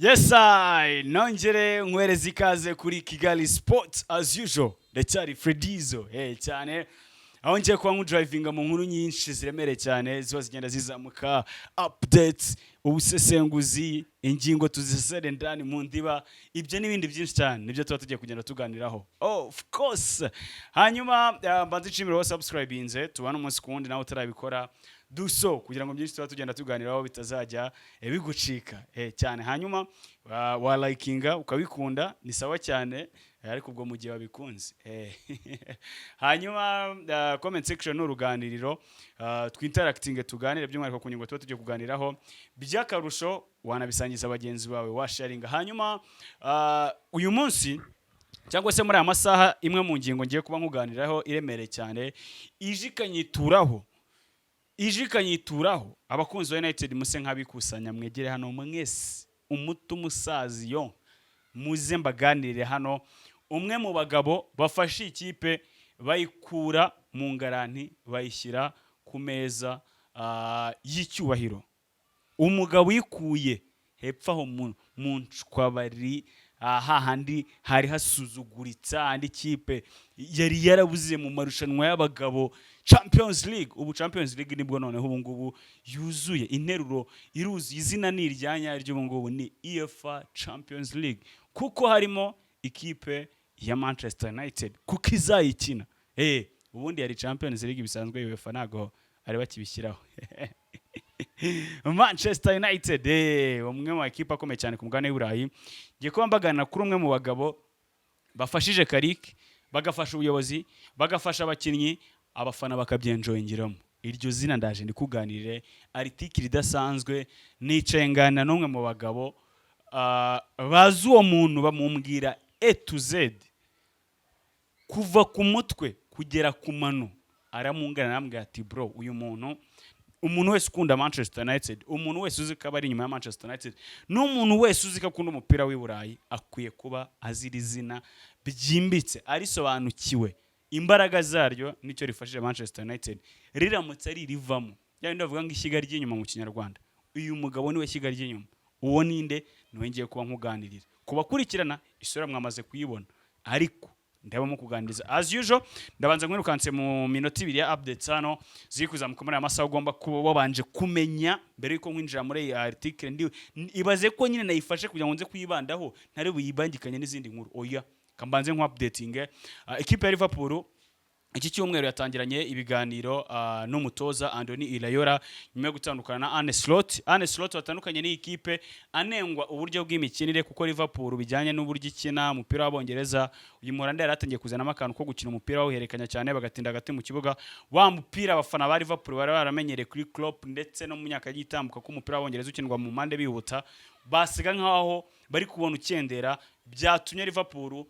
Yes, I nongere nkwereza ikaze kuri Kigali Sports as usual. Ndacyari Fredizo. Cyane. Aho ngiye kuba nk'udrivinga mu nkuru nyinshi ziremereye cyane ziba zigenda zizamuka updates, ubusesenguzi, ingingo tuzisesere ndani mu ndiba, ibyo n'ibindi byinshi cyane nibyo tuba tugiye kugenda tuganiraho. Of course. Hanyuma mbanze nshimira wa subscribinze tubana umunsi ku wundi nawe utarabikora. Duso kugira ngo byinshi tuba tugenda tuganiraho bitazajya bigucika cyane. Hanyuma wa likinga ukabikunda ni sawa cyane, ariko ubwo mu gihe wabikunze hanyuma comment section n'uruganiriro twinteracting tuganire by'umwihariko ku nyungu tuba tugiye kuganiraho by'akarusho, wanabisangiza abagenzi bawe washaringa. Hanyuma uyu munsi cyangwa se muri aya masaha imwe mu ngingo ngiye kuba nkuganiraho iremereye cyane ijikanyituraho abakunzi ba United muse nkabikusanya mwegere hano mwese umuto umusazi yo muze mbaganirire hano. Umwe mu bagabo bafashe ikipe bayikura mu ngaranti bayishyira ku meza y'icyubahiro. Umugabo yikuye hepfo aho mu ncwabari hahandi hari hasuzuguritsa andi kipe yari yarabuze mu marushanwa y'abagabo Champions League. Ubu Champions League nibwo noneho ubu ngubu yuzuye interuro iruzuye, izina ni iryanya ry'ubu ngubu ni UEFA Champions League, kuko harimo ikipe ya Manchester United kuko izayikina. Ubundi yari Champions League bisanzwe UEFA nago ari bakibishyiraho Manchester United umwe mu ekipa akomeye cyane ku mugabane w'Uburayi. Ngiye kuba mbagana kuri umwe mu bagabo bafashije Carrick, bagafasha ubuyobozi, bagafasha abakinnyi, abafana bakabyenjoyingiramo. Iryo zina ndaje ndikuganirire article idasanzwe nicengana n'umwe mu bagabo bazi uwo muntu bamumbwira A to Z kuva ku mutwe kugera ku mano. Aramungana namubwira ati bro, uyu umuntu wese ukunda Manchester United, umuntu wese uzi ko ari inyuma ya Manchester United, n'umuntu wese uzi ko akunda umupira w'i Burayi akwiye kuba azira izina byimbitse, arisobanukiwe imbaraga zaryo nicyo rifashije Manchester United riramutse ari rivamo. Yawe ndavuga ngo ishyiga ry'inyuma mu Kinyarwanda. Uyu mugabo niwe shyiga ry'inyuma. Uwo ninde? Niwe ngiye kuba nkuganirira. Kubakurikirana isura mwamaze kuyibona, ariko ndabamo kuganiriza as usual. Ndabanza nkwirukanse mu minota 2 ya updates hano ziri kuzamuka muri amasaha ugomba kuba wabanje kumenya mbere yuko nkwinjira muri iyi article. Ndi ibaze ko nyine nayifashe kugira ngo nze kuyibandaho ntari buyibangikanye n'izindi nkuru. Oya, kambanze nku updating equipe ya Liverpool iki cyumweru yatangiranye ibiganiro n'umutoza Andoni Irayola nyuma yo gutandukana na Arne Slot watandukanye n'iyi kipe anengwa uburyo bw'imikinire, kuko Liverpool bijyanye n'uburyo ikina umupira w'Abongereza. Uyu Muranda yaratangiye kuzana akantu ko gukina umupira waherekanya cyane bagatinda hagati mu kibuga. Wa mupira abafana ba Liverpool bari baramenyereye kuri Klopp ndetse no mu myaka y'itambuka ko umupira w'Abongereza ukinirwa mu mpande bihuta, basiga nkaho bari kubona ukendera. Byatumye Liverpool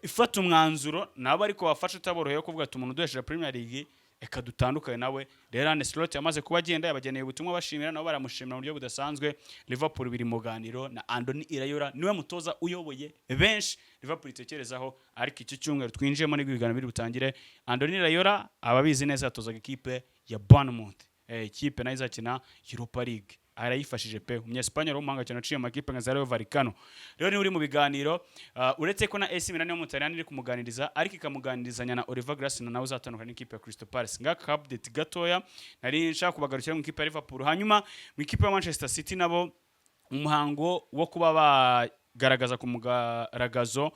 ifata umwanzuro nabo ariko bafasha utaboroheye kuvuga ati umuntu duhesheje Premier League eka dutandukanye nawe. Rero Arne Slot yamaze kuba agenda yabageneye ubutumwa bashimira, nabo baramushimira mu buryo budasanzwe. Liverpool biri mu ganiro na Andoni Irayola, niwe mutoza uyoboye benshi Liverpool itekerezaho. Ariko iki cyumweru twinjiyemo n'ibigano biri butangire, Andoni Irayola ababizi neza yatozaga ikipe ya Bournemouth, ikipe nayo izakina Europa League. Arayifashije pe umunyespanyol w'umuhanga cyane aciye amakipe nka Rayo Vallecano. Rero ni uri mu biganiro uretse ko na AC Milan yo mu Italiyani iri kumuganiriza, ariko ikamuganirizanya na Oliver Glasner nawe uzatandukana n'ikipe ya Crystal Palace. Ngaka update gatoya nari nshaka kubagarukira mu ikipe ya Liverpool. Hanyuma mu ikipe ya Manchester City nabo umuhango wo kuba bagaragaza ku mugaragazo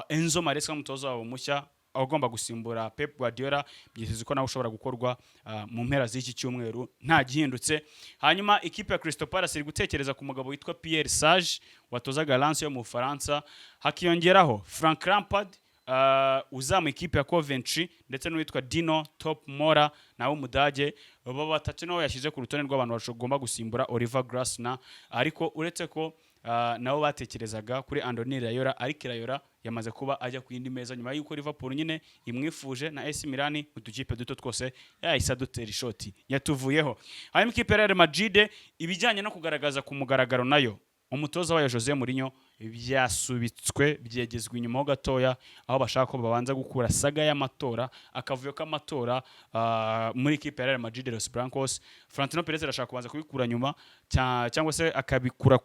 Enzo Maresca umutoza wabo mushya agomba gusimbura Pep Guardiola, byitezwe ko nawe ushobora gukorwa mu mpera z'iki cyumweru nta gihindutse. Hanyuma ikipe ya Crystal Palace iri gutekereza ku mugabo witwa Pierre Sage watozaga Lens yo mu Faransa, hakiyongeraho Frank Lampard uzamu ikipe ya Coventry, ndetse n'uwitwa Dino Top Mora nawe umudage. Baba batatu nawe yashyize ku rutonde rw'abantu bagomba gusimbura Oliver Glasner, ariko uretse ko nabo batekerezaga kuri Andoni Irayola, ariko Irayola yamaze kuba ajya ku yindi meza nyuma y'uko Liverpool nyine imwifuje na AC Milan udukipe duto twose yahise adutera ishoti yatuvuyeho. Hanyuma ikipe ya Real Madrid ibijyanye no kugaragaza ku mugaragaro nayo umutoza wayo Jose Mourinho byasubitswe byegezwe inyuma ho gatoya, aho bashaka ko babanza gukura saga y'amatora, akavuyo k'amatora muri ikipe ya Real Madrid Los Blancos. Florentino Perez arashaka kubanza kubikura nyuma cyangwa se akabikura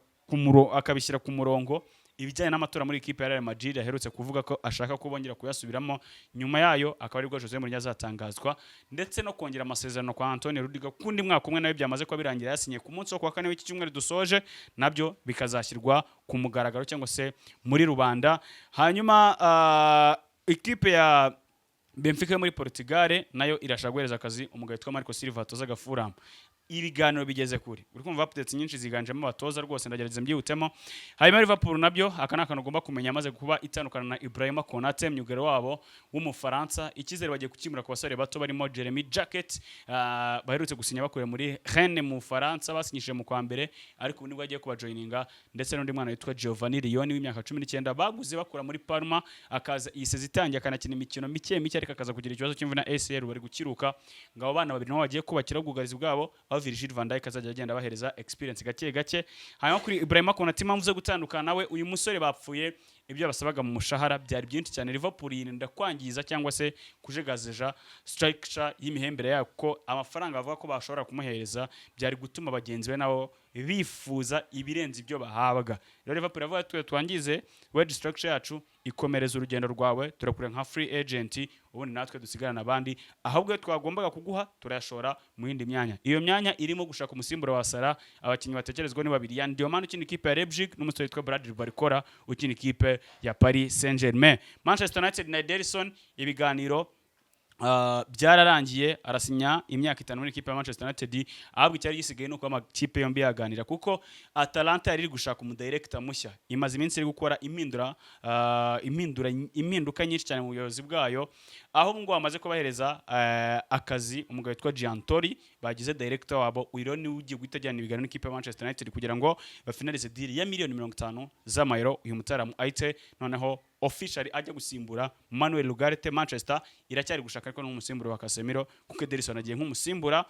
akabishyira ku murongo ibijyanye n'amatora muri ikipe ya Real Madrid aherutse kuvuga ko ashaka kubongera kuyasubiramo nyuma yayo akaba aribwo Jose Mourinho azatangazwa ndetse no kongera amasezerano kwa Antonio Rudiger kundi mwaka umwe nayo byamaze ko birangira yasinye ku munsi wo kwa kane w'iki cyumweru dusoje nabyo bikazashyirwa ku mugaragaro cyangwa se muri rubanda. Hanyuma ikipe ya Benfica muri Portugal nayo irashaka guhereza akazi umugabo witwa Marco Silva atoza Fulham. Ibiganiro bigeze kuri uri kumva updates nyinshi ziganjemo abatoza rwose ndagerageza mbyihutemo. Hanyuma Liverpool nabyo akana kantu ugomba kumenya amaze kuba itandukana na Ibrahima Konate myugero wabo w'umufaransa. Ikizere bagiye kukimura ku basore bato barimo Jeremy Jacket baherutse gusinya bakure muri Rennes mu Faransa basinyishije mu kwa mbere ariko ubu nibwo agiye kuba joininga ndetse n'undi mwana witwa Giovanni Rioni w'imyaka 19 baguze bakura muri Parma akaza isezi itangiye akanakina imikino mike ariko akaza kugira ikibazo cy'imvune ACL bari gukiruka ngabo bana babiri nabo bagiye kubakira ubwugarizi bwabo Virgil van Dijk azajya agenda bahereza experience gake. Hanyuma kuri Ibrahima Konate impamvu zo gutandukana nawe uyu musore bapfuye ibyo basabaga mu mushahara byari byinshi cyane. Liverpool yirinda kwangiza cyangwa se kujegazeja structure y'imihembere yako amafaranga bavuga ko bashobora kumuhereza byari gutuma bagenzi be nabo bifuza ibirenze ibyo bahabwa. Rero Liverpool avuga twe twangize wage structure yacu ikomereza urugendo rwawe turakure nka free agent ubundi natwe dusigarana abandi ahubwo twagombaga kuguha turayashora mu yindi myanya. Iyo myanya irimo gushaka umusimbura wa Sara abakinnyi batekerezwa ni babiri Yan Diomande ukina ikipe ya Leipzig n'umusore witwa Bradley Barcola ukina ikipe ya Paris Saint-Germain. Manchester United na Ederson ibiganiro byararangiye arasinya imyaka 5 muri ikipe ya Manchester United ahubwo cyari gisigaye nuko amakipe yombi yaganira kuko Atalanta yari gushaka umudirector mushya imaze iminsi iri gukora impinduka nyinshi cyane mu buyobozi bwayo aho ngo bamaze kubahereza akazi umugabo witwa Giantori bagize director wabo Uiro ni ugiye gutajyana ibiganiro n'ikipe ya Manchester United kugira ngo bafinalize deal ya miliyoni 50 z'amayero uyu mutaramu Ahise noneho officially ajya gusimbura Manuel Ugarte. Manchester iracyari gushaka ariko n'umusimbura wa Casemiro kuko Ederson agiye nk'umusimbura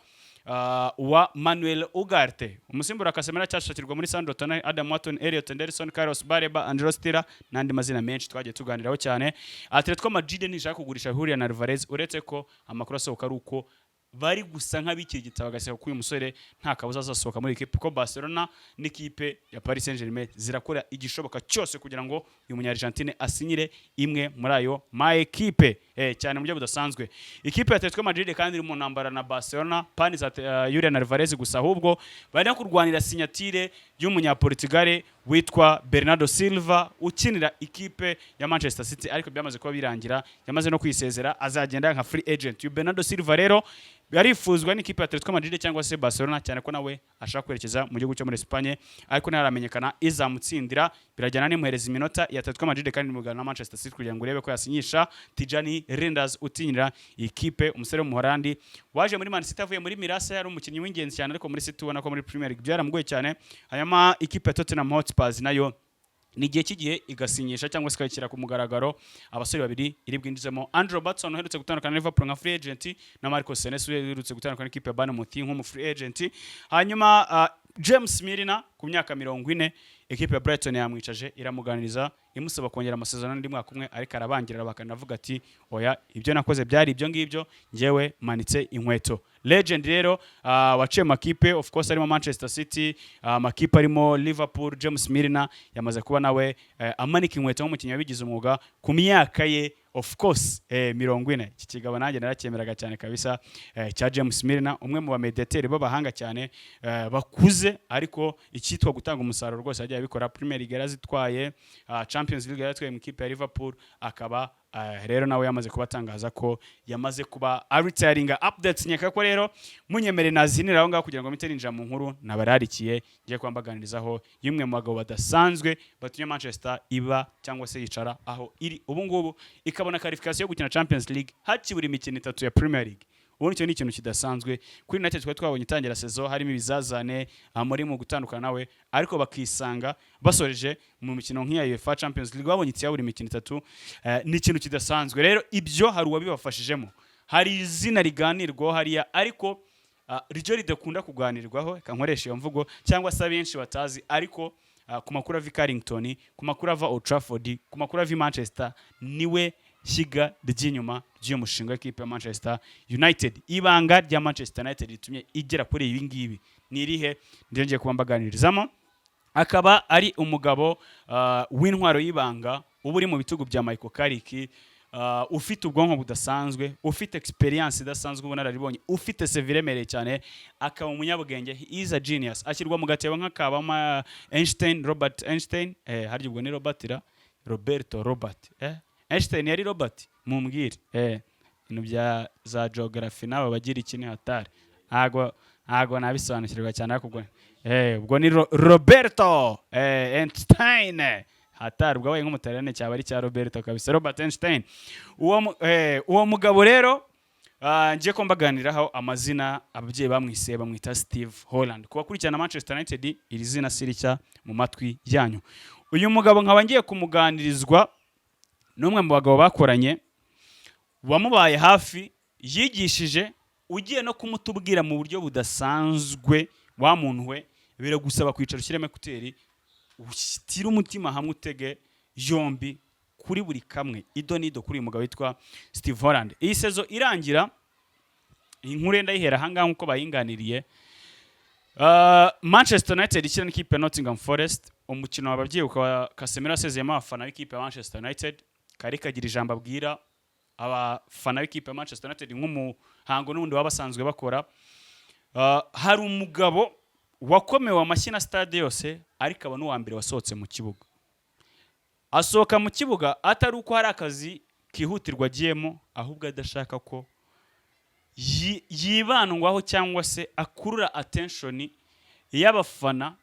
wa Manuel Ugarte. Umusimbura wa Casemiro cyashakirwa muri Sandro Tonali, Adam Wharton, Elliot Anderson, Carlos Baleba, Angelo Stiller n'andi mazina menshi twagiye tuganiraho cyane. Atletico Madrid nishaka kugurisha Julian Alvarez uretse ko amakuru asohoka ari uko bari gusa nk'abikirigita bagaseka ko uyu musore nta kabuza azasohoka muri ikipe ko Barcelona n'ikipe ya Paris Saint-Germain zirakora igishoboka cyose kugira ngo uyu munya Argentine asinyire imwe muri ayo ma equipe cyane mu buryo budasanzwe. Ikipe ya Atletico Madrid kandi iri mu ntambara na Barcelona pani za Julian Alvarez gusa ahubwo bari no kurwanira signature y'umunya Portugal witwa Bernardo Silva ukinira ikipe ya Manchester City ariko byamaze kuba birangira yamaze no kwisezera azagenda nka free agent. Bernardo Silva rero yarifuzwa n'ikipe ya Atletico Madrid cyangwa se Barcelona cyane ko nawe ashaka kwerekeza mu gihugu cyo muri Espagne ariko ntaramenyekana izamutsindira birajyana n'imuhereza iminota ya Atletico Madrid kandi n'umugana na Manchester City kugira ngo urebe ko yasinyisha Tijani Reinders utinira ikipe umusore w'umuholandi waje muri Man City avuye muri Mirasa yari umukinnyi w'ingenzi cyane ariko muri City ubona ko muri Premier League byaramugoye cyane. Hanyuma ikipe ya Tottenham Hotspur nayo ni gihe kigiye igasinyisha cyangwa se ikakira ku mugaragaro abasore babiri iri bwinjizemo Andrew Robertson uherutse gutandukana na Liverpool nka free agent na Marco Senesi uherutse gutandukana n'ikipe ya Bournemouth nk'umu free agent. Hanyuma James Milner ku myaka 40 ekipe ya Brighton yamwicaje iramuganiriza imusaba kongera amasezerano ndi mwaka umwe ariko arabangirira bakanavuga ati oya ibyo nakoze byari ibyo ngibyo ngewe manitse inkweto. Legend rero waciye makipe of course arimo Manchester City makipe arimo Liverpool. James Milner yamaze kuba nawe amanika inkweto nk'umukinnyi wabigize umwuga ku myaka ye of course 40. Iki kigabo nanjye naracyemeraga cyane kabisa cya James Milner umwe mu bamediateri b'abahanga cyane bakuze ariko icyitwa gutanga umusaruro rwose yagiye abikora. Premier League yarazitwaye Champions League yaratwaye mu ikipe ya Liverpool akaba rero nawe yamaze kubatangaza ko yamaze kuba retiringa. Updates nyaka ko rero munyemere nazinira aho ngaho kugira ngo miteninjira mu nkuru nabararikiye ngiye kwambaganirizaho yimwe mu bagabo badasanzwe batumye Manchester iba cyangwa se yicara aho iri ubu ngubu ikabona qualification yo gukina Champions League hakibura imikino 3 ya Premier League. Ubundi cyo ni ikintu kidasanzwe kuri United twabonye itangira saison harimo ibizazane muri mu gutandukana nawe ariko bakisanga basoreje mu mikino nk'iya UEFA Champions League babonye itya buri mikino 3 ni ikintu kidasanzwe. Rero ibyo hari uwabibafashijemo hari izina riganirwaho hariya ariko ryo ridakunda kuganirwaho kankoresha iyo mvugo cyangwa se abenshi batazi ariko ku makuru ava Carrington ku makuru ava Old Trafford ku makuru ava Manchester niwe shiga ry'inyuma ry'umushinga w'ikipe ya Manchester United. Ibanga rya Manchester United ritumye igera kuri ibi ngibi ni irihe ngiye kubambaganirizamo akaba ari umugabo w'intwaro y'ibanga uba uri mu bitugu bya Michael Carrick, ufite ubwonko budasanzwe, ufite experience idasanzwe, ubunararibonye, ufite CV iremereye cyane, akaba umunyabwenge. He is a genius. Ashyirwa mu gatebo nk'akabama Einstein, Robert Einstein, harya ubwo ni Robert Einstein yari Robert, mumbwire ibintu bya za geography n'aba bagira iki ni hatari, ntago nabisobanukirwa cyane ariko ubwo ni Roberto Einstein hatari, ubwo wabaye nk'umutaliyani cyaba ari cya Roberto kabisa, Robert Einstein. Uwo mugabo rero ngiye ko mbaganiraho amazina ababyeyi bamwise, bamwita Steve Holland. Kubakurikirana Manchester United, iri zina siricya mu matwi yanyu. Uyu mugabo nkaba ngiye kumuganirizwa n'umwe mu bagabo bakoranye, wamubaye hafi, yigishije, ugiye no kumutubwira mu buryo budasanzwe. Wa muntu we biragusaba kwicara ushyiremo ekuteri, ushyitire umutima hamwe, utege yombi kuri buri kamwe, ido nido kuri uyu mugabo witwa Steve Holland. Iyi sezo irangira, inkuru ndayihera ahangaha nk'uko bayinganiriye. Manchester United ikina n'ikipe ya Nottingham Forest, umukino w'ababyeyi ukaba Casemiro asezeyemo abafana b'ikipe ya Manchester United. Carrick agira ijambo abwira abafana b'ikipe ya Manchester United nk'umuhango n'ubundi wabasanzwe bakora. Hari umugabo wakomewe amashyi na stade yose, ariko aba n'uwa mbere wasohotse mu kibuga. Asohoka mu kibuga atari uko hari akazi kihutirwa agiyemo, ahubwo adashaka ko yibandwaho cyangwa se akurura attention y'abafana,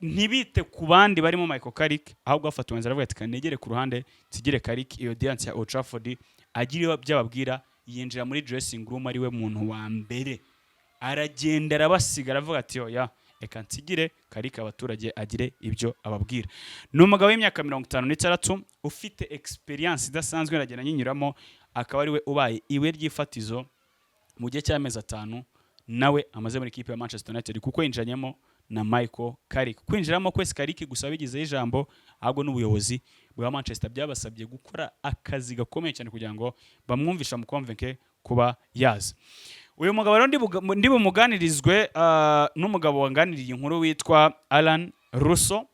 ntibite ku bandi barimo Michael Carrick, ahubwo afata umwanzuro avuga ati kanegere ku ruhande tsigire Carrick iyo audience ya Old Trafford, agiriye byababwira. Yinjira muri dressing room ari we muntu wa mbere, aragenda arabasiga, aravuga ati oya eka nsigire Carrick abaturage agire ibyo ababwira. Ni umugabo w'imyaka 56 ufite experience idasanzwe, aragenda nyinyuramo, akaba ari we ubaye iwe ry'ifatizo mu gihe cy'amezi 5 nawe amaze muri equipe ya Manchester United, kuko yinjanyemo na Michael Carrick. Kwinjiramo kwese Carrick gusa bigize ijambo, ahubwo n'ubuyobozi bwa Manchester byabasabye gukora akazi gakomeye cyane kugira ngo bamwumvisha mu convince kuba yaza. Uyu mugabo rero ndi bumuganirizwe n'umugabo wanganiriye inkuru witwa Alan Russo.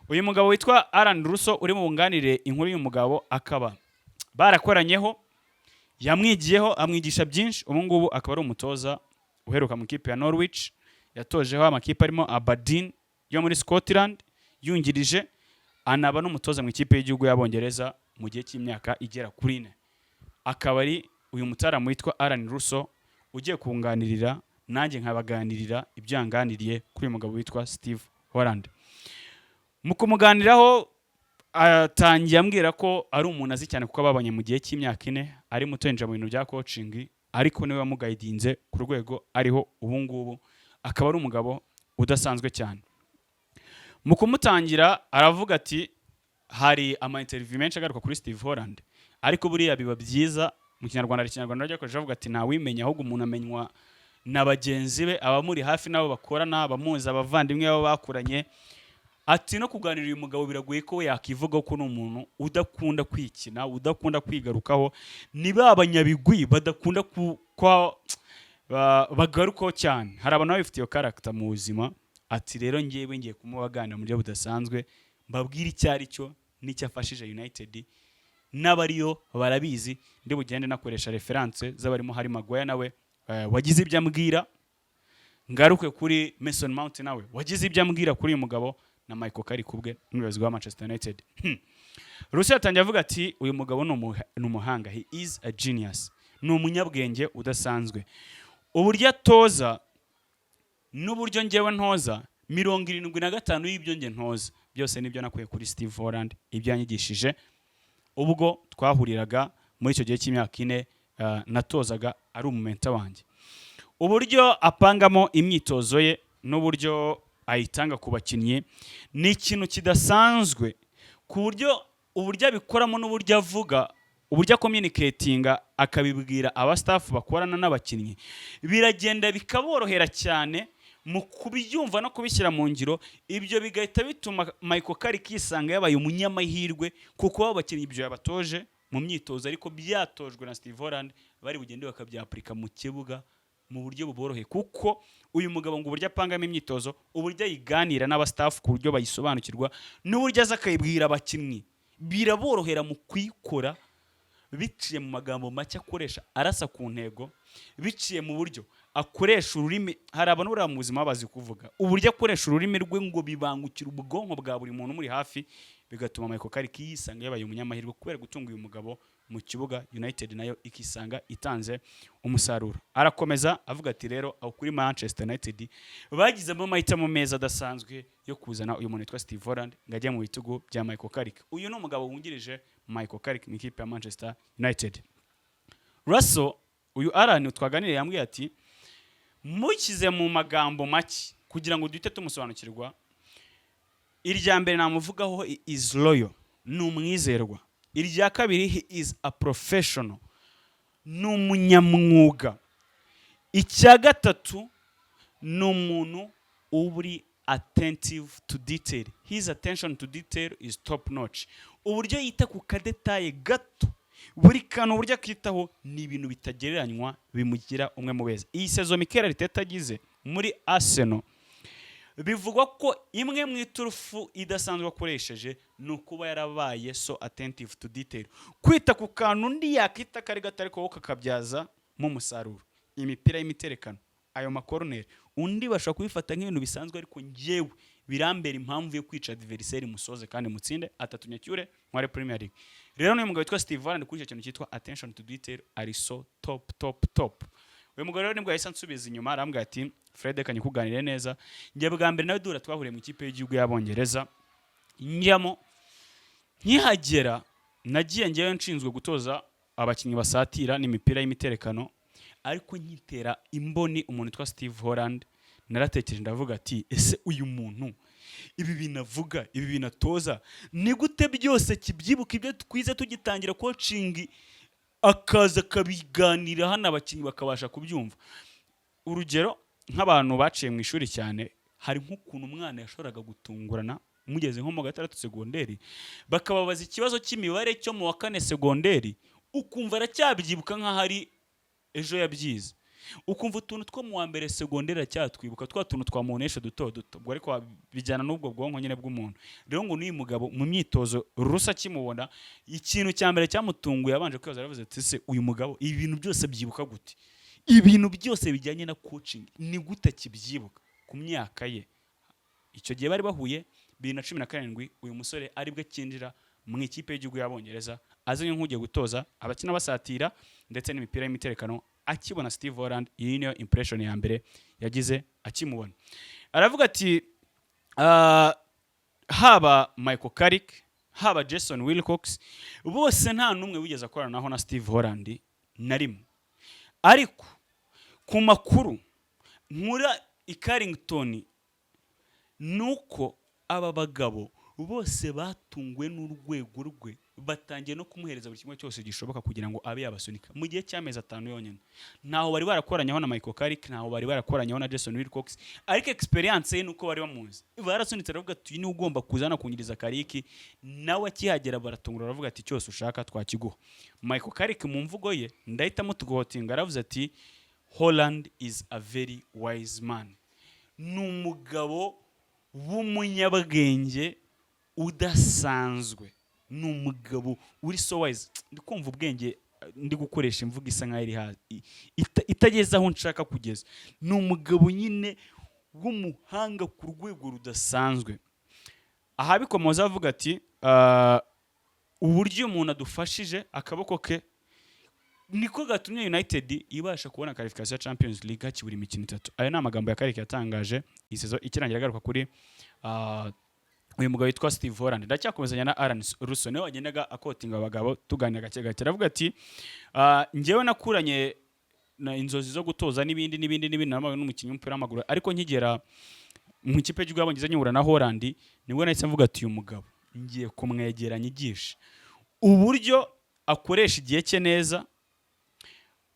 Uyu mugabo witwa Alan Russo uri mu bunganire inkuru y'uyu mugabo, akaba barakoranyeho, yamwigiyeho, amwigisha byinshi. Ubu ngubu akaba ari umutoza uheruka mu kipe ya Norwich, yatojeho amakipe arimo Aberdeen yo muri Scotland, yungirije anaba n'umutoza mu ikipe y'igihugu y'Abongereza mu gihe cy'imyaka igera kuri 4. Akaba ari uyu mutaramu witwa Alan Russo ugiye kunganirira, nanjye nkabaganirira ibyo yanganiriye kuri uyu mugabo witwa Steve Holland. Mu kumuganiraho atangiye ambwira ko ari umuntu azi cyane kuko babanye mu gihe cy'imyaka 4, ari muto yinjira mu bintu bya coaching, ariko niwe wamugaidinze ku rwego ariho ubu ngubu. Akaba ari umugabo udasanzwe cyane. Mu kumutangira aravuga ati hari ama interview menshi agaruka kuri Steve Holland, ariko buriya biba byiza mu kinyarwanda rajya ko avuga ati nta wimenya, ahubwo umuntu amenywa na bagenzi be, abamuri hafi nabo bakorana, abamuzi, abavandimwe babo bakuranye. Ati no kuganira uyu mugabo biragoye ko yakivuga ko n'umuntu udakunda kwikina, udakunda kwigarukaho, niba abanyabigwi badakunda bagarukaho cyane. Hari abantu bafite iyo character mu buzima. Ati rero ngiye kumubaganira mu buryo budasanzwe, mbabwira icyari cyo n'icyafashije United, n'abariyo barabizi. Ndi bugende nakoresha reference z'abarimo hari Maguire nawe wagize ibyo ambwira, ngaruke kuri Mason Mount nawe wagize ibyo ambwira kuri uyu mugabo, na Michael Carrick ubwe n'ubuyobozi bwa Manchester United. Russia atangiye avuga ati uyu mugabo ni umuhanga, he is a genius, ni umunyabwenge udasanzwe. Uburyo atoza n'uburyo ngewe ntoza 75 y'ibyo nge ntoza byose nibyo nakuye kuri Steve Holland, ibyo yanyigishije ubwo twahuriraga muri icyo gihe cy'imyaka 4 natozaga ari umumenta wanjye. Uburyo apangamo imyitozo ye n'uburyo ayitanga ku bakinnyi ni ikintu kidasanzwe, ku buryo uburyo abikoramo n'uburyo avuga, uburyo communicatinga akabibwira aba staff bakorana n'abakinnyi, biragenda bikaborohera cyane mu kubyumva no kubishyira mu ngiro. Ibyo bigahita bituma Michael Carrick yisanga yabaye umunyamahirwe, kuko abakinnyi ibyo yabatoje mu myitozo ariko byatojwe na Steve Holland, bari bugende bakabyaplika mu kibuga mu buryo buboroheye kuko uyu mugabo ngo uburyo apangamo imyitozo uburyo ayiganira n'abastaff ku buryo bayisobanukirwa n'uburyo aza akayibwira abakinnyi biraborohera mu kuyikora biciye mu magambo make akoresha arasa ku ntego biciye mu buryo akoresha ururimi. Hari abantu buriya mu buzima bazi kuvuga uburyo akoresha ururimi rwe ngo bibangukira ubwonko bwa buri muntu muri hafi, bigatuma Michael Carrick yisanga yabaye umunyamahirwe kubera gutunga uyu mugabo mu kibuga. United nayo ikisanga itanze umusaruro. Arakomeza avuga ati rero aho kuri Manchester United bagizemo amahitamo meza adasanzwe yo kuzana uyu muntu witwa Steve Holland ngo ajye mu bitugu bya Michael Carrick. Uyu ni umugabo wungirije Michael Carrick mu ikipe ya Manchester United. Russell uyu Alan twaganiriye yambwiye ati mukize mu magambo make kugira ngo duhite tumusobanukirwa. Irya mbere namuvugaho is loyal, ni umwizerwa. Irya kabiri he is a professional, ni umunyamwuga. Icya gatatu ni umuntu uri attentive to detail. His attention to detail is top notch. Uburyo yita ku kadetaye gato buri kantu uburyo akitaho ni ibintu bitagereranywa bimugira umwe mu beza. Iyi sezo Mikel Arteta agize muri Arsenal bivugwa ko imwe mu iturufu idasanzwe akoresheje ni ukuba yarabaye so attentive to detail, kwita ku kantu undi yakita kari gatari ko kakabyaza mu musaruro. Imipira y'imiterekano, ayo makorneri undi bashaka kubifata nk'ibintu bisanzwe, ariko njyewe birambera impamvu yo kwica adversaire musoze kandi mutsinde atatunyakure muri Premier League. Rero n'uyu mugabo witwa Steve Holland kuri icyo kintu cyitwa attention to detail ari so top. Uyu mugabo rero nibwo yahise ansubiza inyuma arambwira ati Fred kanye kuganire neza. Njye bwa mbere nawe dura twahuriye mu ikipe y'igihugu y'Abongereza, njyamo nkihagera nagiye njyewe nshinzwe gutoza abakinnyi basatira n'imipira y'imiterekano, ariko nkitera imboni umuntu witwa Steve Holland naratekereje ndavuga ati ese uyu muntu ibi binavuga ibi binatoza ni gute byose kibyibuka ibyo twize tugitangira coaching akaza kabiganira hano abakinnyi bakabasha kubyumva. Urugero nk'abantu baciye mu ishuri cyane, hari nk'ukuntu umwana yashoboraga gutungurana mugeze nko mu gatandatu segonderi bakababaza ikibazo cy'imibare cyo mu wa kane segonderi ukumva aracyabyibuka nk'ahari ejo yabyize, ukumva utuntu two mu wa mbere segonderi cyatwibuka twa tuntu twamunesha duto ubwo ariko bijyana n'ubwo bwonko nyine bw'umuntu. Rero ngo n'uyu mugabo mu myitozo rusa kimubona ikintu cya mbere cyamutunguye abanje kwibaza aravuze ati se uyu mugabo ibintu byose byibuka gute, ibintu byose bijyanye na coaching ni gute kibyibuka ku myaka ye. Icyo gihe bari bahuye 2017 uyu musore aribwe kinjira mu ikipe y'igihugu y'Abongereza azanye nk'ugiye gutoza abakina basatira ndetse n'imipira y'imiterekano. Akibona Steve Holland iyi niyo impression ya mbere yagize akimubona. Aravuga ati haba Michael Carrick haba Jason Wilcox bose nta numwe wigeze akorana naho na Steve Holland na rimwe, ariko ku makuru nkura i Carrington nuko aba bagabo bose batungwe n'urwego rwe batangiye no kumuhereza buri kimwe cyose gishoboka kugira ngo abe yabasunika mu gihe cy'amezi 5 yonyine. Naho bari barakoranyaho na Michael Carrick, naho bari barakoranyaho na Jason Wilcox, ariko experience ye nuko bari bamuzi barasunitse aravuga ati ni ugomba kuzana kunyiriza Carrick, nawe akihagera baratungura aravuga ati cyose ushaka twakiguha. Michael Carrick mu mvugo ye ndahitamo tugotinga aravuze ati Holland is a very wise man, n'umugabo w'umunyabwenge udasanzwe, n'umugabo uri so wise. Ndikumva ubwenge ndi gukoresha imvugo isa nkaho iri hasi itageze aho nshaka kugeza. N'umugabo nyine w'umuhanga ku rwego rudasanzwe. Aha bikomoza avuga ati uburyo umuntu adufashije akaboko ke niko gatumye United ibasha kubona qualification ya Champions League hakibura imikino 3. Ayo ni amagambo ya Carrick yatangaje isezo ikirangira agaruka kuri uyu mugabo witwa Steve Holland. Ndacyakomezanya na Alan Russo nawe wagendaga akotinga abagabo tuganira gake gake. Aravuga ati njyewe nakuranye na inzozi zo gutoza n'ibindi namawe n'umukinnyi w'umupira w'amaguru, ariko nkigera mu ikipe y'Igihugu y'Abongereza nyihura na Holland nibwo nahise mvuga ati uyu mugabo ngiye kumwegera nyigisha uburyo akoresha igihe cye neza,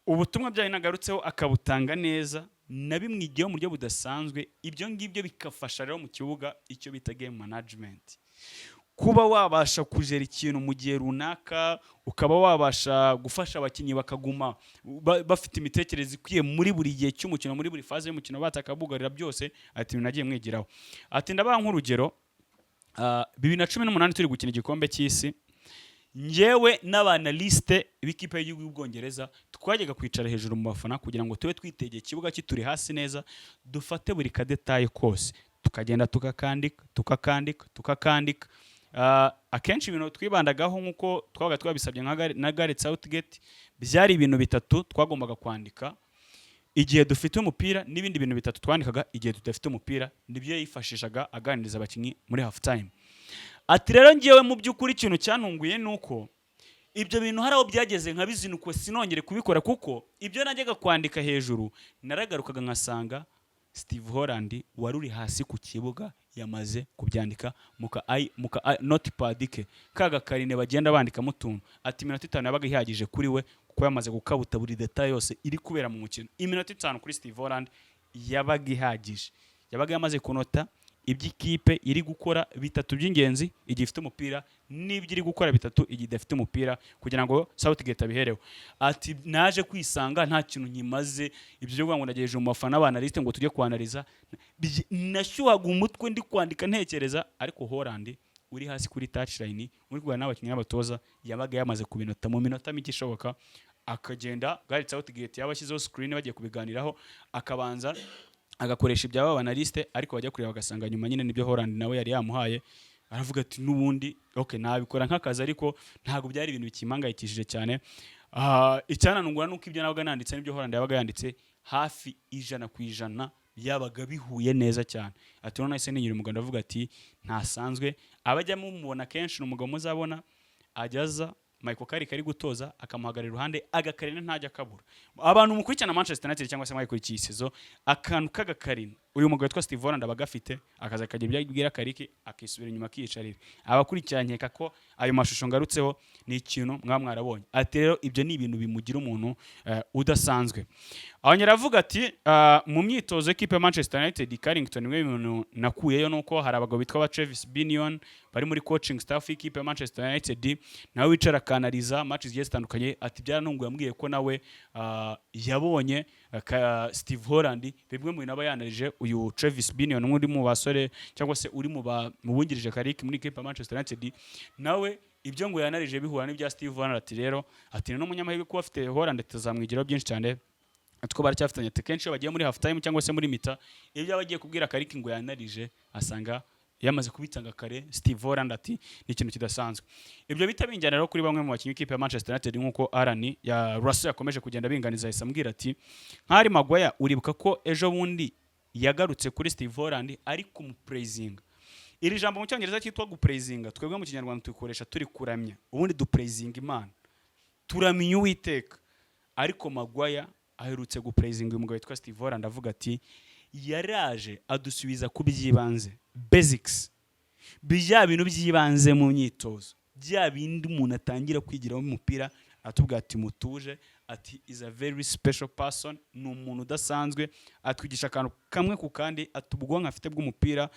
ubutumwa byayo nagarutseho akabutanga neza, nabimwigiyeho mu buryo budasanzwe. Ibyo ngibyo bikafasha rero mu kibuga icyo bita game management. kuba wabasha kujera ikintu mu gihe runaka, ukaba wabasha gufasha abakinnyi bakaguma bafite imitekerereze ikwiye muri buri gihe cy'umukino, muri buri faze y'umukino, batakabugarira byose. Ati nagiye mwigiraho. Ati ndabaha nk'urugero, 2018 turi gukina igikombe cy'isi, ngewe n'abanaliste b'ikipe y'igihugu y'Ubwongereza twajyaga kwicara hejuru mu bafana kugira ngo tube twitegeye ikibuga kituri hasi neza, dufate buri kadetaye kose, tukagenda tukakandika. Akenshi ibintu twibandagaho nk'uko twabaga twabisabye na Gareth Southgate, byari ibintu bitatu twagombaga kwandika igihe dufite umupira, n'ibindi bintu bitatu twandikaga igihe tudafite umupira. Nibyo yifashishaga aganiriza abakinnyi muri half time. Ati rero ngiyewe mu by'ukuri ikintu cyantunguye nuko ibyo bintu haraho byageze nkabizinukwe sinongere kubikora, kuko ibyo najyaga kwandika hejuru naragarukaga nkasanga Steve Holland waruri hasi ku kibuga yamaze kubyandika muka notepad ke kaga karine bagenda bandika mutuntu. Ati iminota 5 yabaga ihagije kuri we kuko yamaze gukabuta buri detail yose iri kubera mu mukino. Iminota 5 kuri Steve Holland yabaga ihagije, yabaga yamaze kunota iby'ikipe iri gukora bitatu by'ingenzi igihe ifite umupira, n'ibyo iri gukora bitatu igihe idafite umupira, kugira ngo Southgate abihereho. Ati naje kwisanga nta kintu nkimaze, ibyo byo ngo nagejeje mu bafana abanaliste ngo tujye kwanaliza, nashyuhaga umutwe ndi kwandika ntekereza. Ariko Holland uri hasi kuri touchline uri kugana n'abakinnyi n'abatoza yabaga yamaze kubinota mu minota mike ishoboka, akagenda Gareth Southgate yabashyizeho screen bagiye kubiganiraho, akabanza agakoresha ibyaba abanaliste, ariko bajya kureba bagasanga nyuma nyine nibyo Holland nawe yari yamuhaye. Aravuga ati n'ubundi okay nabikora nk'akazi, ariko ntago byari ibintu bikimangayikishije cyane. Icyananungura nuko ibyo nabaga nanditse nibyo Holland yabaga yanditse hafi 100% yabaga bihuye neza cyane. Ati none nahise ninyira umuganda avuga ati ntasanzwe. Abajya mumubona kenshi n'umugabo muzabona ajyaza Carrick ari gutoza akamuhagarira iruhande agakarine ntajya kabura. Abantu mukurikirana Manchester United cyangwa se mwayikurikiye isizo, akantu kagakarine uyu mugabo witwa Steve Holland abagafite, akaza akagira ibyo Carrick akisubira inyuma akiyicarira. Abakurikiranye ko ayo mashusho ngarutseho ni ikintu mwarabonye. Ati rero ibyo ni ibintu bimugira umuntu udasanzwe. Aho nyiravuga ati mu myitozo equipe ya Manchester United Carrington we ibintu nakuyeyo nuko hari abagabo bitwa Travis Binion bari muri coaching staff equipe ya Manchester United, nawe wicara kanaliza matches zigiye zitandukanye. Ati byaranunguye yambwiye ko nawe yabonye Steve Holland bimwe mu bintu yanarije uyu Travis Binion muri mu basore cyangwa se uri mu bungirije Carrick muri equipe ya Manchester United, nawe ibyo ngo yanarije bihura n'ibya Steve Holland. Ati rero ati no munyamahirwe kuba afite Holland tuzamwigiraho byinshi cyane, atwo baracyafitanye. Kenshi bagiye muri half time cyangwa se muri mita, ibyo bagiye kubwira Carrick ngo yanarije asanga yamaze kubitanga kare Steve Holland. Ati ni ikintu kidasanzwe. Ibyo bitabinjyana rero kuri bamwe mu bakinnyi ikipe ya Manchester United nkuko Arani ya Russell yakomeje kugenda binganiza Ahise ambwira ati nk'ari Maguire uribuka ko ejo bundi yagarutse kuri Steve Holland ari kumupraising. Iri jambo mu cyongereza cyitwa gupraising, twebwe mu kinyarwanda tuyikoresha turi kuramya. Ubundi dupraising Imana, turamya Uwiteka. Ariko Maguire aherutse gupraising uyu mugabo witwa Steve Holland avuga ati yaraje adusubiza ku byibanze, basics, bya bintu byibanze mu myitozo, bya bindi umuntu atangira kwigiraho umupira. Atubwira ati mutuje, ati is a very special person, ni umuntu udasanzwe, atwigisha akantu kamwe ku kandi, atubwonka afite bw'umupira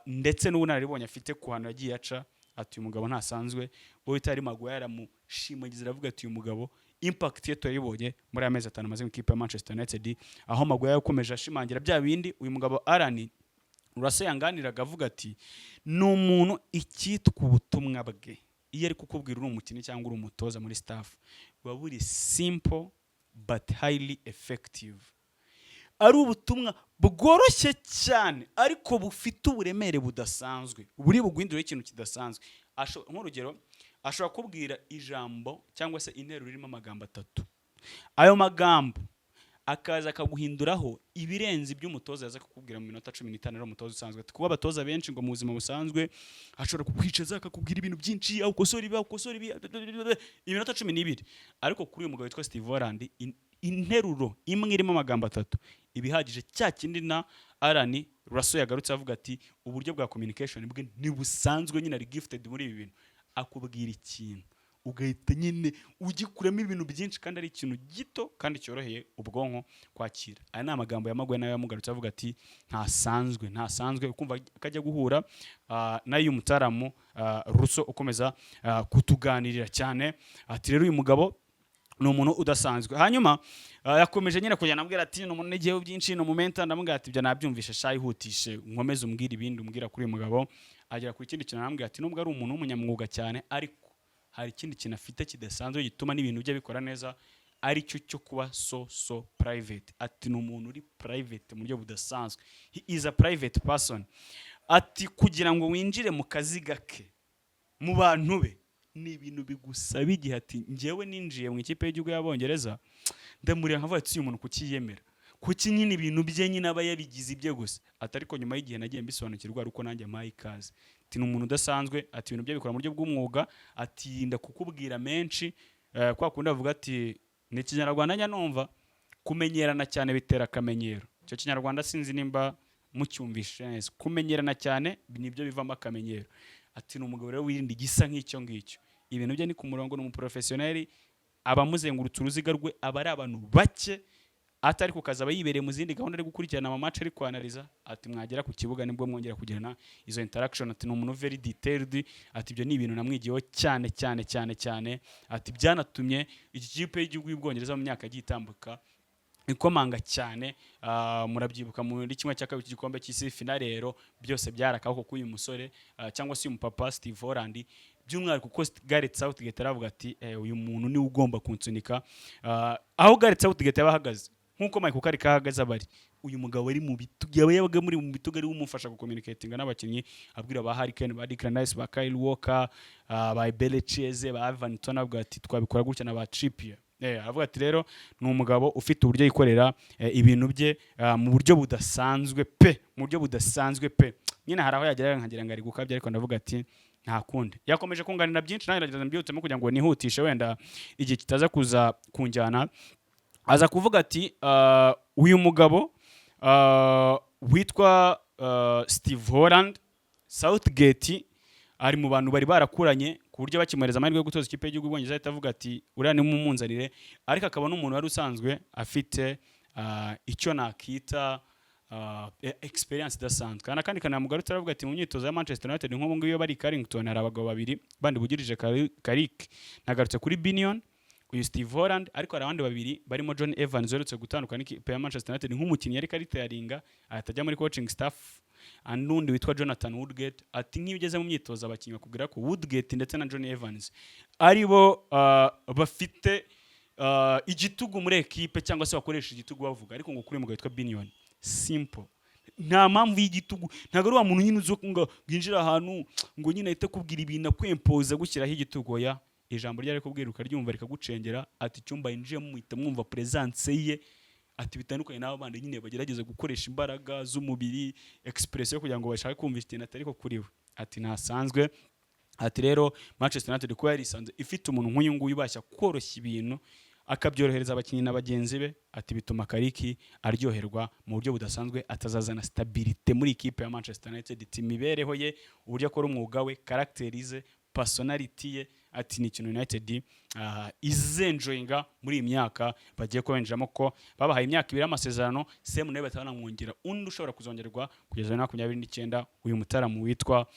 ndetse n'ubunararibonye afite ku hantu yagiye aca. Ati uyu mugabo ntasanzwe. Uwo itari Maguire aramushimagiza aravuga ati uyu mugabo impact ye tuyibonye muri amezi 5 amaze mu ikipe ya Manchester United, aho Maguire yakomeje ashimangira bya bindi uyu mugabo Arani Russell yanganiraga avuga ati ni umuntu icyitwa ubutumwa bwe iyo ari kukubwira uri umukinnyi cyangwa uri umutoza muri staff buba buri simple but highly effective. Ari ubutumwa bworoshye cyane ariko bufite uburemere budasanzwe, buri buguhindura ikintu kidasanzwe. Nk'urugero ashobora kubwira ijambo cyangwa se interuro irimo amagambo 3, ayo magambo akaza akaguhinduraho ibirenze iby'umutoza yaza kukubwira mu minota 15 rero umutoza usanzwe. Kuba abatoza benshi ngo mu buzima busanzwe ashobora kukwicaza akakubwira ibintu byinshi, ukosora ibi iminota 12, ariko kuri uyu mugabo witwa Steve Holland interuro imwe irimo amagambo 3 ibihagije. Cya kindi na Arani Russell yagarutse avuga ati uburyo bwa communication bwe ni busanzwe nyine ari gifted muri ibi bintu. Akubwira ikintu ugahita nyine ugikuramo ibintu byinshi kandi ari ikintu gito kandi cyoroheye ubwonko kwakira. Aya ni amagambo yamagwe nayo yamugarutse avuga ati ntasanzwe ukumva akajya guhura n'ayo mutaramu Russo ukomeza kutuganirira cyane. Ati rero uyu mugabo ni umuntu udasanzwe. Hanyuma yakomeje nyine kujya nambwira ati ni umuntu negiyeho byinshi no momenta, ndamubwira ati byo nabyumvishe shayihutishe nkomeze umbwira ibindi umbwira kuri uyu mugabo. Agera ku ikindi kintu arambwira ati nubwo ari umuntu w'umunyamwuga cyane ariko hari ikindi kintu afite kidasanzwe gituma n'ibintu bye bikora neza, ari cyo kuba so private. Ati ni umuntu uri private mu buryo budasanzwe, he is a private person. Ati kugira ngo winjire mu kazi gake mu bantu be ni ibintu bigusaba igihe. Ati njyewe ninjiye mu ikipe y'igihugu y'Abongereza ndamuriye nkavuga ati uyu muntu kukiyemera kuki nyine ibintu bye nyine aba yabigize ibye gusa. Ati ariko nyuma y'igihe nagiye mbisobanukirwa uko nanjye mpaye ikaze. Ati ni umuntu udasanzwe, ati ibintu bye bikora mu buryo bw'umwuga, ati ndakukubwira menshi kwa kundi avuga ati ni Kinyarwanda njya numva kumenyerana cyane bitera akamenyero. Icyo Kinyarwanda sinzi nimba mucyumvishe neza, kumenyerana cyane nibyo bivamo akamenyero. Ati ni umugabo rero wirinde igisa nk'icyo ngicyo, ibintu bye ni ku murongo, ni umuprofessioneri, abamuzengurutse uruziga rwe aba ari abantu bake, atari ku kazi aba yibereye mu zindi gahunda ari gukurikirana ama match ari kwanaliza. Ati mwagera ku kibuga nibwo mwongera kugirana izo interaction. Ati ni umuntu very detailed. Ati ibyo ni ibintu namwigiyeho cyane. Ati byanatumye iki kipe y'igihugu y'Ubwongereza mu myaka igitambuka ikomanga cyane. Murabyibuka muri kimwe cya kabiri cy'igikombe cy'isi finale rero byose byarakaho k'uyu musore cyangwa se uyu mupapa Steve Holland, by'umwihariko kuko Gareth Southgate aravuga ati uyu muntu ni ugomba kunsunika. Aho Gareth Southgate yabahagaze nkuko Michael Carrick ahagaze abari, uyu mugabo ari mu bitugu, yabaga muri mu bitugu ari umufasha gucommunicatinga n'abakinnyi, abwira ba Harry Kane, ba Declan Rice, ba Kyle Walker, ba Mbere, ba Ivan Toney, avuga ati twabikora gutya na ba Trippier. Avuga ati rero ni umugabo ufite uburyo yikorera ibintu bye mu buryo budasanzwe pe. Nyine hari aho yagera nkagira ngo ari gukabya, ariko ndavuga ati nta kundi. Yakomeje kunganira byinshi nayo nageza mbyutemo kugira ngo nihutishe wenda igihe kitaza kuza kunjyana. Aza kuvuga ati uyu mugabo witwa Steve Holland, Southgate ari mu bantu bari barakuranye ku buryo bakimwereza amahirwe yo gutoza ikipe y'igihugu y'Ubwongereza ahita avuga ati uriya ni mumunzanire. Ariko akaba n'umuntu wari usanzwe afite icyo nakita experience idasanzwe. Kana kandi kanamugarutse aravuga ati mu myitozo ya Manchester United nk'ubu ngubu iyo bari Carrington hari abagabo babiri bandi bugirije Carrick, nagarutse kuri Binion, uyu Steve Holland, ariko hari abandi babiri barimo John Evans werutse gutandukana n'ikipe ya Manchester United nk'umukinnyi yari karitaringa atajya muri coaching staff, n'undi witwa Jonathan Woodgate. Ati nk'iyo ugeze mu myitozo abakinnyi bakubwira ko Woodgate ndetse na John Evans aribo bafite igitugu muri ekipe cyangwa se bakoresha igitugu bavuga, ariko ngo kuri mugabo witwa Binion simple, nta mpamvu y'igitugu, ntago ari wa muntu nyine uzo ngo bwinjira ahantu ngo nyine ahite kubwira ibintu kwempoza gushyiraho igitugu. Ya ijambo ryari kubwira ukaryumva rikagucengera. Ati cyumba yinjiyemo muhita mwumva presence ye. Ati bitandukanye n'abo bandi nyine bagerageza gukoresha imbaraga z'umubiri expression kugira ngo bashake kumva ikintu atari ko kuri we. Ati ntasanzwe. Ati rero Manchester United ko yari isanzwe ifite umuntu nk'uyu nguyu ubashya koroshya ibintu akabyorohereza abakinnyi na bagenzi be. Ati bituma Carrick aryoherwa mu buryo budasanzwe, atazazana stabilité muri ikipe ya Manchester United. Ati imibereho ye, uburyo akora umwuga we, characterize, personality ye, ati ni ikintu United izenjoyinga muri iyi myaka bagiye kubenjamo, ko babahaye imyaka 2 y'amasezerano, same nawe batanamwongera undi ushobora kuzongerwa kugeza 2029, uyu mutaramu witwa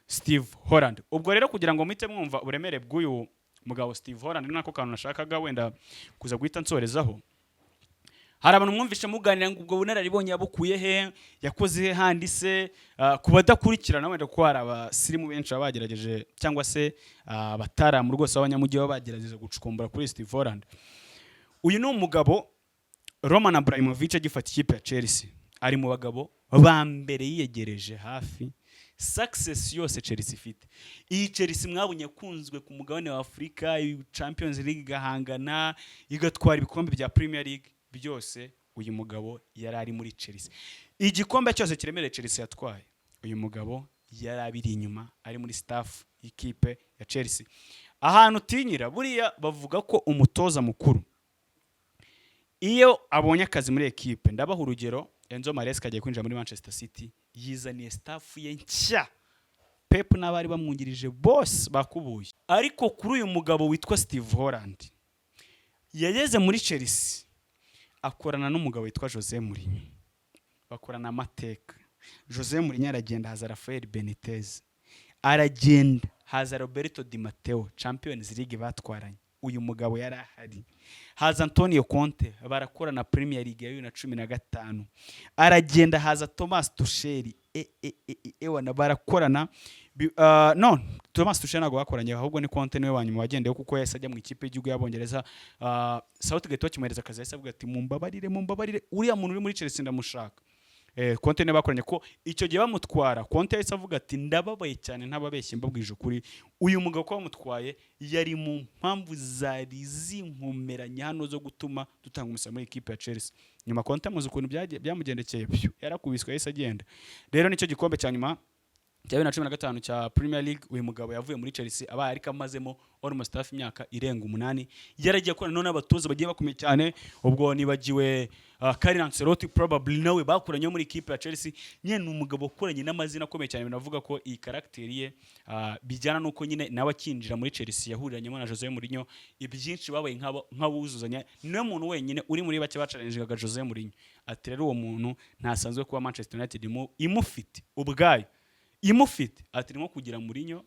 Steve Holland. Ubwo rero kugira ngo muhite mwumva uburemere bw'uyu mugabo Steve Holland, nako kantu nashakaga wenda kuza guhita nsorezaho. Hari abantu mwumvishe muganira ngo ubwo bunararibonye yabukuye he, yakoze he handi se, kubadakurikirana wenda ko hari abasirimu benshi babagerageje cyangwa se bataramu rwose abanyamujyi babagerageje gucukumbura kuri Steve Holland. Uyu ni umugabo Roman Abramovich agifata ikipe ya Chelsea, ari mu bagabo ba mbere yiyegereje hafi success yose Chelsea ifite. Iyi Chelsea mwabonye kunzwe ku mugabane wa Afrika, Champions League gahangana, igatwara ibikombe bya Premier League byose, uyu mugabo yari ari muri Chelsea. Igikombe cyose kiremereye Chelsea yatwaye, uyu mugabo yari abiri inyuma, ari muri staff y'ikipe ya Chelsea. Ahantu tinyira buriya bavuga ko umutoza mukuru iyo abonye akazi muri ekipe, ndabaha urugero, Enzo Maresca agiye kwinjira muri Manchester City, yizaniye staff ye nshya Pep n'abari bamwungirije bose bakubuye. Ariko kuri uyu mugabo witwa Steve Holland yageze muri Chelsea akorana n'umugabo witwa Jose Mourinho, bakorana amateka. Jose Mourinho aragenda, haza Rafael Benitez, aragenda haza Roberto Di Matteo, Champions League batwaranye, uyu mugabo yari ahari. Haza Antonio Conte, barakorana Premier League ya 2015, aragenda haza Thomas Tuchel, ewana barakorana. No, Thomas Tuchel ntabwo bakoranye, ahubwo ni Conte niwe wanyuma wagendeyo kuko yahise ajya mu ikipe y'igihugu y'Abongereza. Southgate wakimuhereza akazi yahise avuga ati mumbabarire uriya muntu uri muri Chelsea ndamushaka. Conte ne bakoranye ko icyo gihe bamutwara, Conte yahise avuga ati ndababaye cyane ntababeshye mbabwije ukuri, uyu mugabo ko bamutwaye yari mu mpamvu zari zinkomeranye hano zo gutuma dutanga umusaruro muri ikipe ya Chelsea. Nyuma Conte muzi ukuntu byamugendekeye, yarakubiswe yahise agenda. Rero nicyo gikombe cya nyuma cya 2015 cya Premier League uyu mugabo yavuye muri Chelsea abaye ariko amazemo almost hafi imyaka irenga 8, yaragiye akora none abatoza bagiye bakomeye cyane. Ubwo nibagiwe Carrick probably nawe bakuranye muri ikipe ya Chelsea. Nyene umugabo ukoranye n'amazina akomeye cyane, binavuga ko iyi character ye bijyana nuko nyine nawe akinjira muri Chelsea yahuriranye na Jose Mourinho, ibyinshi babaye nk'abuzuzanya. Niwe muntu wenyine uri muri bake bacalenjingaga Jose Mourinho. Ati rero uwo muntu ntasanzwe kuba Manchester United imufite ubwayo imufite, ati nko kugira Mourinho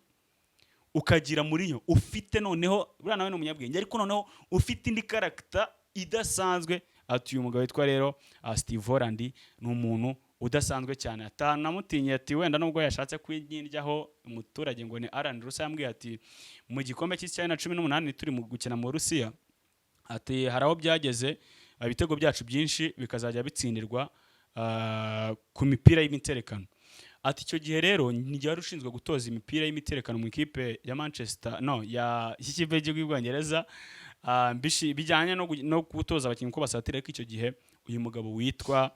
ukagira Mourinho ufite noneho buriya nawe n'umunyabwenge, ariko noneho ufite indi character idasanzwe. Ati uyu mugabo witwa rero Steve Holland ni umuntu udasanzwe cyane. Atanamutinye ati wenda nubwo yashatse kwinyiryaho umuturage ngo ni Alan Rusa, yambwiye ati mu gikombe cy'isi cya 2018 turi mu gukina mu Rusiya, ati haraho byageze ibitego byacu byinshi bikazajya bitsindirwa ku mipira y'imiterekano. Ati icyo gihe rero nijya rushinzwe gutoza imipira y'imiterekano mu ikipe ya Manchester ya ikipe y'igihugu y'Ubwongereza, bijyanye no gutoza abakinnyi ko basatira. Ko icyo gihe uyu mugabo witwa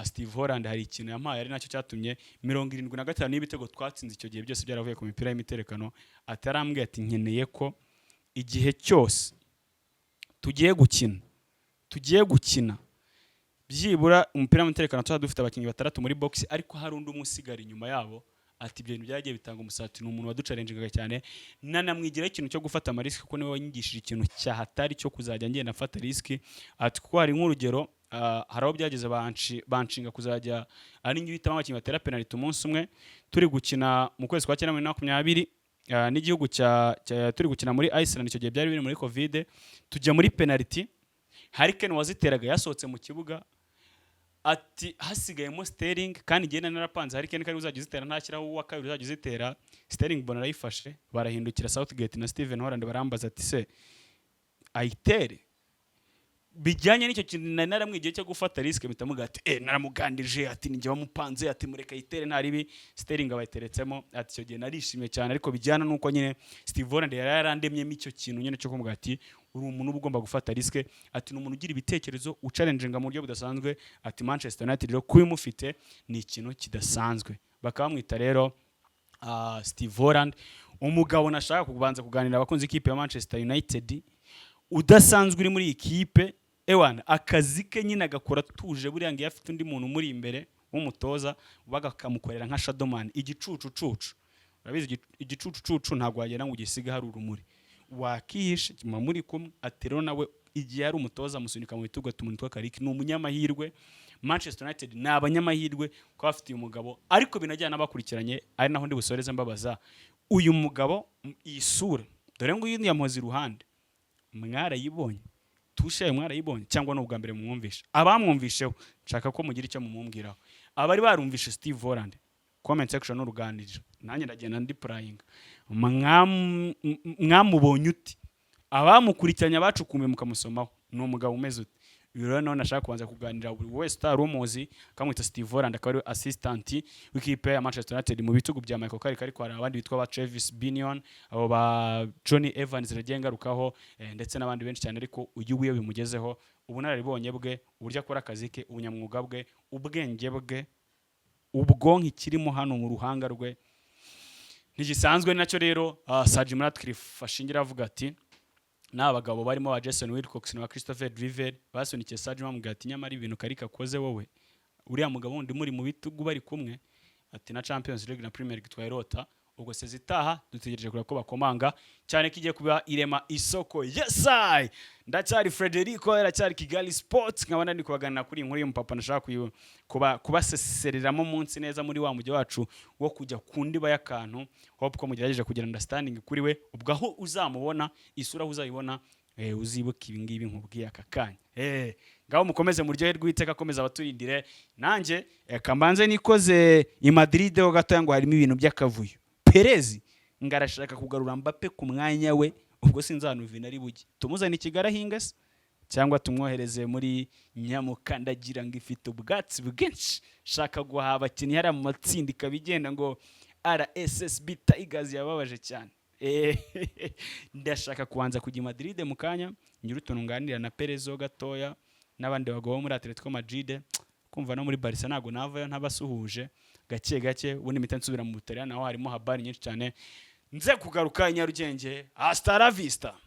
Steve Holland hari ikintu yampaye ari nacyo cyatumye 75 y'ibitego twatsinze icyo gihe byose byaravuye ku mipira y'imiterekano. Atarambwiye ati nkeneye ko igihe cyose tugiye gukina byibura umupira w'umutekano tuba dufite abakinnyi 6 muri box, ariko hari undi umusigara inyuma yabo. Ati ibyo bintu byagiye bitanga umusatsi, ni umuntu waducalenjingaga cyane, nanamwigira ikintu cyo gufata amariski kuko niwe wanyigishije ikintu cyahatari cyo kuzajya ngenda afata riski. Ati kuko hari nk'urugero haraho byageze banshinga kuzajya ari ngihitamo abakinnyi batera penalty umunsi umwe turi gukina mu kwezi kwa 2020 n'igihugu turi gukina muri Iceland. Icyo gihe byari biri muri Covid, tujya muri penalty, Carrick waziteraga yasohotse mu kibuga. Ati hasigayemo Sterling, kandi igenda narapanze Carrick kari uzajya uzitera ntashyiraho uwa kabiri uzajya uzitera. Sterling bona arayifashe, barahindukira Southgate na Steven Holland barambaza ati se ayitere bijyanye n'icyo kintu naramwigiye cyo gufata risk. Mitamuga ati naramugandije, ati ninjye wamupanze, ati mureka yitere ntaribi. Sterling abayiteretsemo. Ati icyo gihe narishimye cyane, ariko bijyana nuko nyine Steve Holland yarandemyemo icyo kintu nyine cyo kumubwira ati uri umuntu ugomba gufata risk. Ati ni umuntu ugira ibitekerezo ucalenjinga mu buryo budasanzwe. Ati Manchester United rero kubimufite ni ikintu kidasanzwe. Bakaba bamwita rero Steve Holland, umugabo nashaka kubanza kuganira abakunzi ikipe ya Manchester United udasanzwe uri muri ikipe. Ewana akazi ke nyine agakora tuje, buriya ngiye afite undi muntu muri imbere w'umutoza bagakamukorera nka shadowman, igicucu. Urabizi igicucu ntabwo wagenda ngo ugisiga hari urumuri, wakihishe kima muri kumwe. Atero nawe igihe ari umutoza musunika mu bitugu ati umuntu wa Carrick ni umunyamahirwe. Manchester United ni abanyamahirwe ko bafite uyu mugabo, ariko binajyana n'abakurikiranye. Ari naho ndi busoreze mbabaza uyu mugabo isura, dore ngo yindi yamuhoze iruhande mwarayibonye, tushaye mwarayibonye cyangwa no ubwa mbere mumwumvisha? Abamwumvisheho nshaka ko mugira icyo mumwumviraho. Abari barumvishe Steve Holland comment section n'uruganiriro, nanjye ndagenda ndi praying mwamubonye uti, abamukurikiranye abacukume mukamusomaho ni umugabo umeze uti. Rero none nashaka kubanza kuganira buri wese star umuzi kamwita Steve Holland, akaba ari assistant w'ikipe ya Manchester United mu bitugu bya Michael Carrick, ariko hari abandi bitwa ba Travis Binion, abo ba Johnny Evans ragengarukaho ndetse n'abandi benshi cyane. Ariko uyu wiyo bimugezeho ubunararibonye bwe, uburyo akora akazi ke, ubunyamwuga bwe, ubwenge bwe, ubwonko ikirimo hano mu ruhanga rwe ntigisanzwe. Nacyo rero Sir Jim Ratcliffe ashingira avuga ati n'abagabo barimo wa Jason Wilcox na Christopher Drivel basunikiye Sir Jim ati nyamara ibintu Carrick akoze wowe uriya mugabo wundi muri mu bitugu bari kumwe. Ati na Champions League na Premier League twayirota, ubwo sezitaha dutegereje kureba ko bakomanga cyane kigiye kuba irema isoko. Yes I ndacyari Frederico aracyari Kigali Sports nkabana ndi kubaganira kuri inkuru y'umupapa nashaka kubasesereramo munsi neza muri wa mujyi wacu wo kujya kundi bayakantu hope ko mugerageje kugira understanding kuri we ubwo aho uzamubona isura uzayibona uzibuka ibi ngibi nkubwiye aka kanya. Ngaho mukomeze muryohe rwiteka komeza abaturindire nanjye kambanze nikoze i Madrid ho gato ngo harimo ibintu by'akavuyo. Perez ngarashaka kugarura Mbappe ku mwanya we ubwo sinzanuvina ari bugi tumuzana ikigara hingase cyangwa tumwohereze muri Nyamukandagira ngo ifite ubwatsi bwinshi shaka guha abakinnyi hari mu matsinda ikabigenda ngo RSSB Tigers yababaje cyane. Ndashaka kubanza kujya i Madrid mu kanya nyurutuntu nganira na Perez ho gatoya n'abandi bagabo muri Atletico Madrid kumva no muri Barca nago navayo ntabasuhuje gake gake ubundi mpita nsubira mu Butaliyani naho harimo habari nyinshi cyane nze kugaruka i Nyarugenge. Hasta la vista.